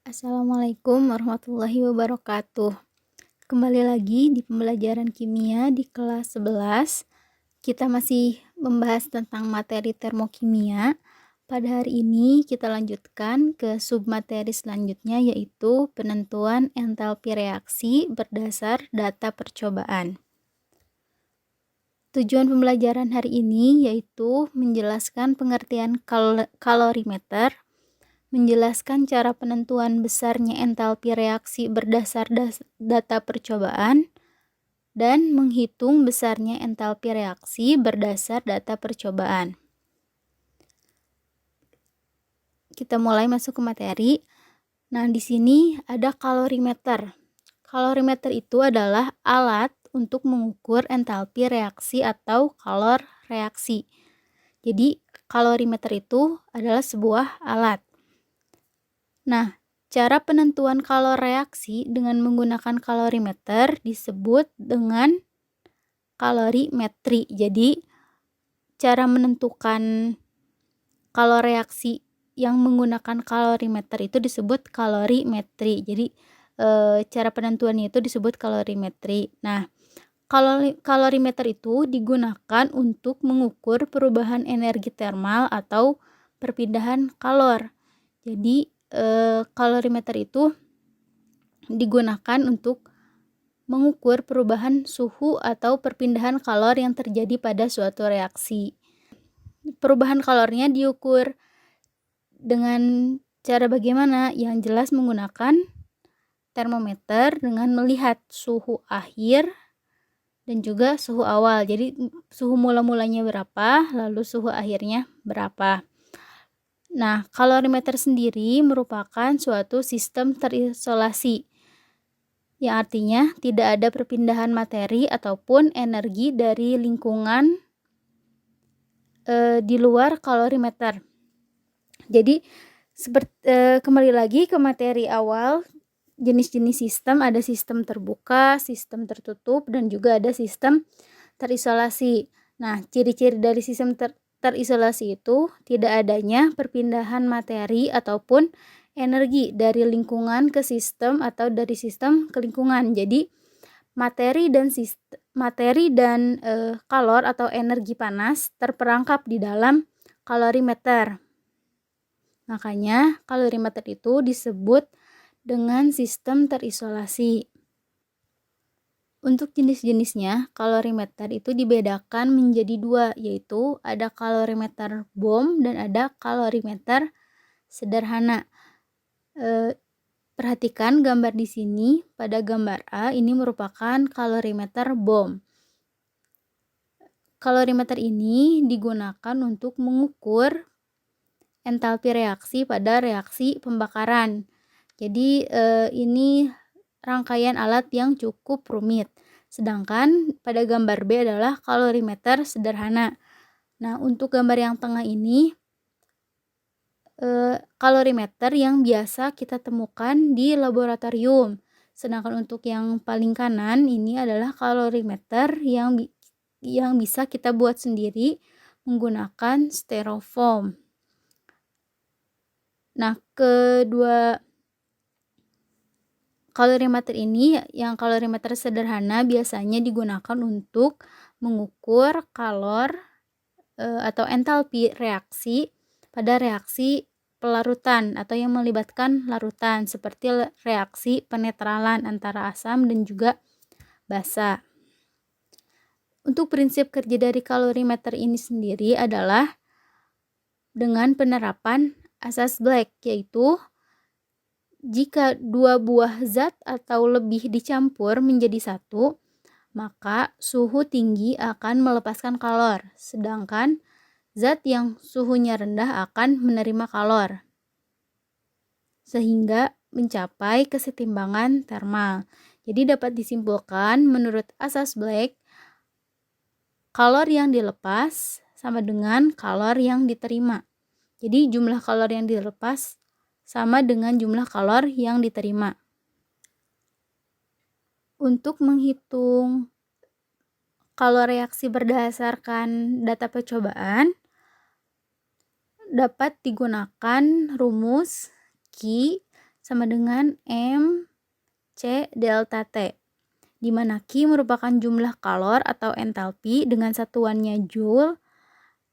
Assalamualaikum warahmatullahi wabarakatuh. Kembali lagi di pembelajaran kimia di kelas 11. Kita masih membahas tentang materi termokimia. Pada hari ini kita lanjutkan ke submateri selanjutnya, yaitu penentuan entalpi reaksi berdasar data percobaan. Tujuan pembelajaran hari ini yaitu menjelaskan pengertian kalorimeter, menjelaskan cara penentuan besarnya entalpi reaksi berdasar data percobaan, dan menghitung besarnya entalpi reaksi berdasar data percobaan. Kita mulai masuk ke materi. Nah, di sini ada kalorimeter. Kalorimeter itu adalah alat untuk mengukur entalpi reaksi atau kalor reaksi. Jadi, kalorimeter itu adalah sebuah alat. Nah, cara penentuan kalor reaksi dengan menggunakan kalorimeter disebut dengan kalorimetri. Jadi, cara menentukan kalor reaksi yang menggunakan kalorimeter itu disebut kalorimetri. Jadi, cara penentuannya itu disebut kalorimetri. Nah, kalorimeter itu digunakan untuk mengukur perubahan energi termal atau perpindahan kalor. Jadi, kalorimeter itu digunakan untuk mengukur perubahan suhu atau perpindahan kalor yang terjadi pada suatu reaksi. Perubahan kalornya diukur dengan cara bagaimana? Yang jelas menggunakan termometer dengan melihat suhu akhir dan juga suhu awal. Jadi suhu mula-mulanya berapa, lalu suhu akhirnya berapa. Nah, kalorimeter sendiri merupakan suatu sistem terisolasi, yang artinya tidak ada perpindahan materi ataupun energi dari lingkungan di luar kalorimeter. Jadi, kembali lagi ke materi awal, jenis-jenis sistem, ada sistem terbuka, sistem tertutup, dan juga ada sistem terisolasi. Nah, ciri-ciri dari sistem terisolasi itu tidak adanya perpindahan materi ataupun energi dari lingkungan ke sistem atau dari sistem ke lingkungan. Jadi, materi dan kalor atau energi panas terperangkap di dalam kalorimeter. Makanya kalorimeter itu disebut dengan sistem terisolasi. Untuk jenis-jenisnya, kalorimeter itu dibedakan menjadi dua, yaitu ada kalorimeter bom dan ada kalorimeter sederhana. Perhatikan gambar di sini. Pada gambar A ini merupakan kalorimeter bom. Kalorimeter ini digunakan untuk mengukur entalpi reaksi pada reaksi pembakaran. Jadi ini rangkaian alat yang cukup rumit. Sedangkan pada gambar B adalah kalorimeter sederhana. Nah, untuk gambar yang tengah ini kalorimeter yang biasa kita temukan di laboratorium. Sedangkan untuk yang paling kanan ini adalah kalorimeter yang bisa kita buat sendiri menggunakan styrofoam. Nah, kedua kalorimeter ini, yang kalorimeter sederhana biasanya digunakan untuk mengukur kalor atau entalpi reaksi pada reaksi pelarutan atau yang melibatkan larutan, seperti reaksi penetralan antara asam dan juga basa. Untuk prinsip kerja dari kalorimeter ini sendiri adalah dengan penerapan asas Black, yaitu jika dua buah zat atau lebih dicampur menjadi satu, maka suhu tinggi akan melepaskan kalor, sedangkan zat yang suhunya rendah akan menerima kalor, sehingga mencapai kesetimbangan termal. Jadi dapat disimpulkan menurut asas Black, kalor yang dilepas sama dengan kalor yang diterima. Jadi jumlah kalor yang dilepas sama dengan jumlah kalor yang diterima. Untuk menghitung kalor reaksi berdasarkan data percobaan, dapat digunakan rumus Q sama dengan MC delta T, di mana Q merupakan jumlah kalor atau entalpi dengan satuannya joule,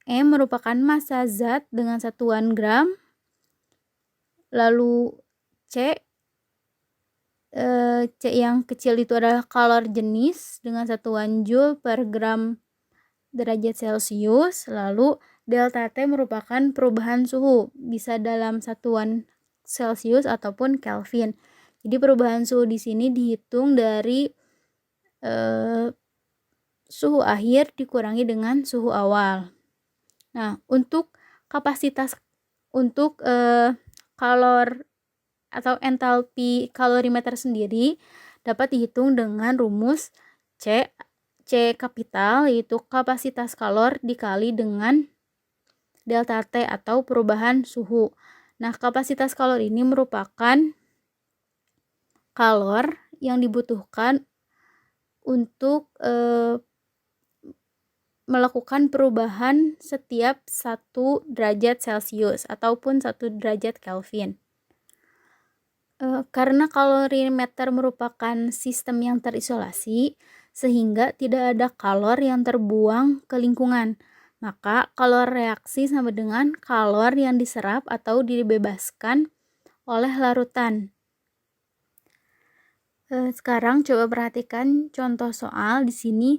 M merupakan massa zat dengan satuan gram, lalu C yang kecil itu adalah kalor jenis dengan satuan joule per gram derajat Celcius, lalu delta T merupakan perubahan suhu, bisa dalam satuan Celcius ataupun Kelvin. Jadi perubahan suhu di sini dihitung dari suhu akhir dikurangi dengan suhu awal. Nah, untuk kapasitas kalor atau entalpi kalorimeter sendiri dapat dihitung dengan rumus C kapital, yaitu kapasitas kalor dikali dengan delta T atau perubahan suhu. Nah, kapasitas kalor ini merupakan kalor yang dibutuhkan untuk melakukan perubahan setiap 1 derajat Celcius ataupun 1 derajat Kelvin. Karena kalorimeter merupakan sistem yang terisolasi, sehingga tidak ada kalor yang terbuang ke lingkungan. Maka kalor reaksi sama dengan kalor yang diserap atau dibebaskan oleh larutan. Sekarang coba perhatikan contoh soal di sini.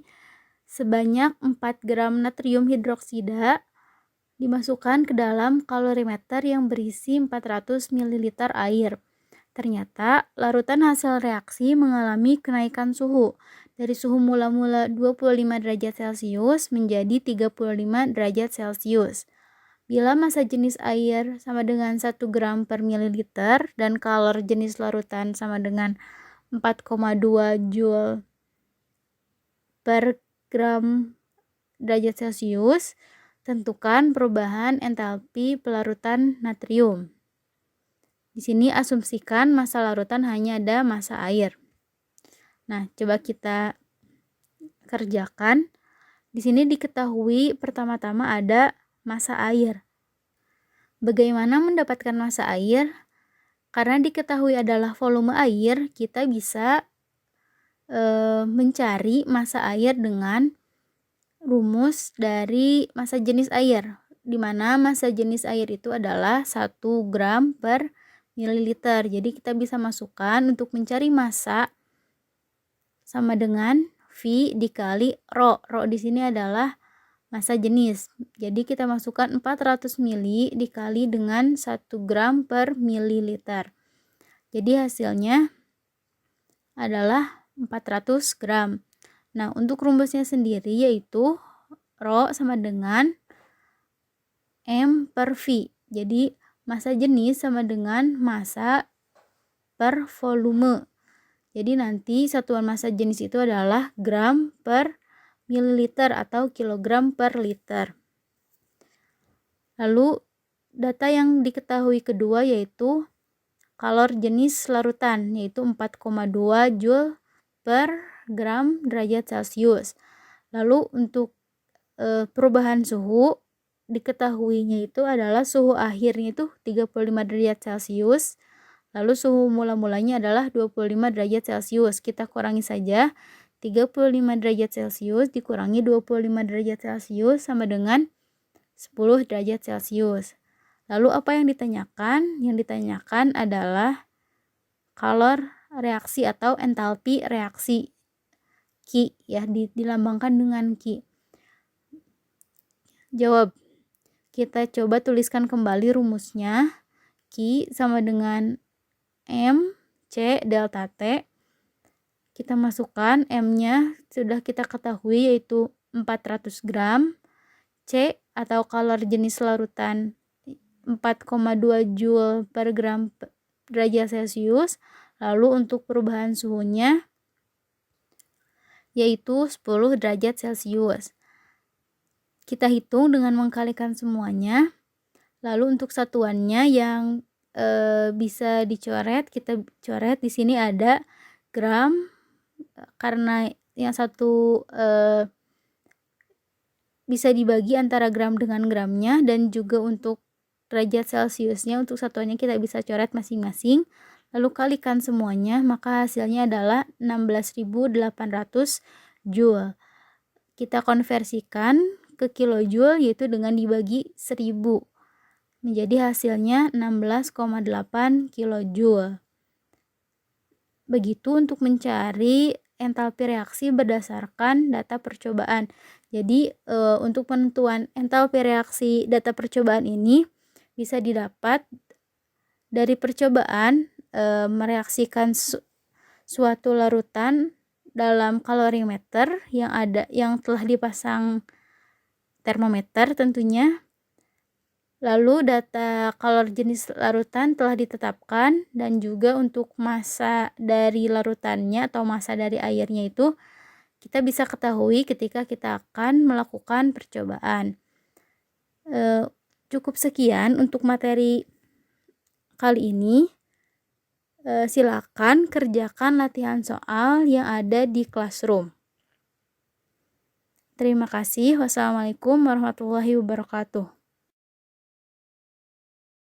Sebanyak 4 gram natrium hidroksida dimasukkan ke dalam kalorimeter yang berisi 400 ml air. Ternyata larutan hasil reaksi mengalami kenaikan suhu dari suhu mula-mula 25 derajat Celcius menjadi 35 derajat Celcius. Bila massa jenis air sama dengan 1 gram per mililiter dan kalor jenis larutan sama dengan 4,2 joule per gram derajat Celcius, tentukan perubahan entalpi pelarutan natrium. Di sini asumsikan massa larutan hanya ada massa air. Nah, coba kita kerjakan. Di sini diketahui pertama-tama ada massa air. Bagaimana mendapatkan massa air? Karena diketahui adalah volume air, kita bisa mencari massa air dengan rumus dari massa jenis air, di mana massa jenis air itu adalah 1 gram per mililiter. Jadi kita bisa masukkan untuk mencari massa sama dengan V dikali Rho. Rho di sini adalah massa jenis. Jadi kita masukkan 400 mili dikali dengan 1 gram per mililiter. Jadi hasilnya adalah 400 gram. Nah, untuk rumusnya sendiri yaitu Rho sama dengan M per V. Jadi massa jenis sama dengan massa per volume. Jadi nanti satuan massa jenis itu adalah gram per mililiter atau kilogram per liter. Lalu data yang diketahui kedua yaitu kalor jenis larutan, yaitu 4,2 joule per gram derajat Celcius. Lalu untuk perubahan suhu diketahuinya itu adalah suhu akhirnya itu 35 derajat Celcius, lalu suhu mula-mulanya adalah 25 derajat Celcius. Kita kurangi saja, 35 derajat Celcius dikurangi 25 derajat Celcius sama dengan 10 derajat Celcius. Lalu apa yang ditanyakan? Yang ditanyakan adalah kalor reaksi atau entalpi reaksi, Q ya, dilambangkan dengan Q. Jawab. Kita coba tuliskan kembali rumusnya. Q sama dengan M C delta T. Kita masukkan M-nya sudah kita ketahui yaitu 400 gram. C atau kalor jenis larutan 4,2 joule per gram derajat Celcius. Lalu untuk perubahan suhunya yaitu 10 derajat Celcius. Kita hitung dengan mengkalikan semuanya. Lalu untuk satuannya yang bisa dicoret, kita coret. Di sini ada gram, karena yang satu bisa dibagi antara gram dengan gramnya, dan juga untuk derajat Celciusnya untuk satuannya kita bisa coret masing-masing. lalu kalikan semuanya, maka hasilnya adalah 16.800 joule. Kita konversikan ke kilojoule yaitu dengan dibagi 1000. Menjadi hasilnya 16,8 kilojoule. Begitu untuk mencari entalpi reaksi berdasarkan data percobaan. Jadi untuk penentuan entalpi reaksi data percobaan ini bisa didapat dari percobaan mereaksikan suatu larutan dalam kalorimeter yang telah dipasang termometer tentunya. Lalu data kalor jenis larutan telah ditetapkan dan juga untuk massa dari larutannya atau massa dari airnya itu kita bisa ketahui ketika kita akan melakukan percobaan. Cukup sekian untuk materi kali ini. Silakan kerjakan latihan soal yang ada di Classroom. Terima kasih. Wassalamualaikum warahmatullahi wabarakatuh.